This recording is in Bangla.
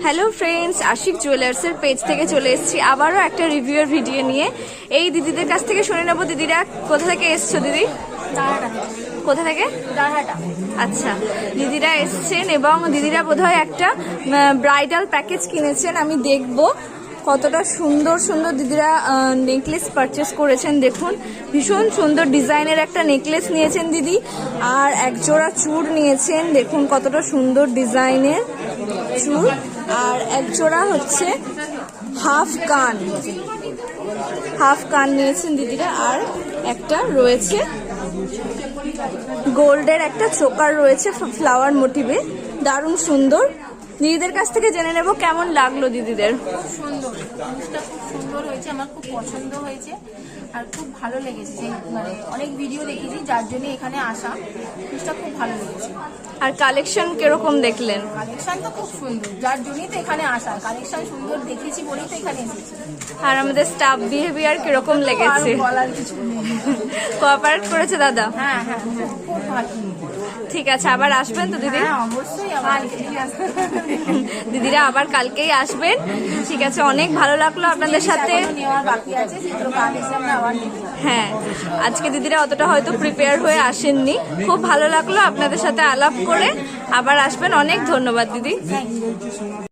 হ্যালো ফ্রেন্ডস, আশিক জুয়েলার্সের পেজ থেকে চলে এসেছি আবারও একটা রিভিউয়ের ভিডিও নিয়ে। এই দিদিদের কাছ থেকে শুনে নেবো দিদিরা কোথা থেকে এসছো। দিদি কোথা থেকে? আচ্ছা, দিদিরা এসছেন এবং দিদিরা বোধহয় একটা ব্রাইডাল প্যাকেজ কিনেছেন। আমি দেখবো কতটা সুন্দর সুন্দর দিদিরা নেকলেস পারচেস করেছেন। দেখুন, ভীষণ সুন্দর ডিজাইনের একটা নেকলেস নিয়েছেন দিদি, আর একজোড়া চূড় নিয়েছেন। দেখুন কতটা সুন্দর ডিজাইনের চূড়, আর একজোড়া হচ্ছে হাফ কান নিয়েছেন দিদিরা, আর একটা রয়েছে গোল্ডের একটা চোকার রয়েছে ফ্লাওয়ার মোটিভে। দারুণ সুন্দর। দিদিদের কাছ থেকে জেনে নেব কেমন লাগলো দিদিদের। খুব সুন্দর, জিনিসটা খুব সুন্দর হয়েছে, আমার খুব পছন্দ হয়েছে আর খুব ভালো লেগেছে। যে মানে অনেক ভিডিও দেখেছি, যার জন্য এখানে আসা, জিনিসটা খুব ভালো লেগেছে। আর কালেকশন কিরকম দেখলেন? কালেকশন তো খুব সুন্দর, যার জন্যই তো এখানে আসা। কালেকশন সুন্দর দেখেছি বলেই তো এখানে এসেছি। আর আমাদের স্টাফ বিহেভিয়ার কিরকম লেগেছে? বলার কিছু নেই। কোঅপারেট করেছে দাদা? হ্যাঁ, খুব ভালো। ঠিক আছে, আবার আসবেন তো দিদি? হ্যাঁ, অবশ্যই আবার দিদিরা আবার কালকেই আসবেন। ঠিক আছে, অনেক ভালো লাগলো আপনাদের সাথে। নেওয়ার বাকি আছে, সেগুলো কাল এসে আমরা আবার নেব। হ্যাঁ, আজকে দিদিরা অতটা হয়তো প্রিপেয়ার হয়ে আসেননি। খুব ভালো লাগলো আপনাদের সাথে আলাপ করে। আবার আসবেন। অনেক ধন্যবাদ দিদি।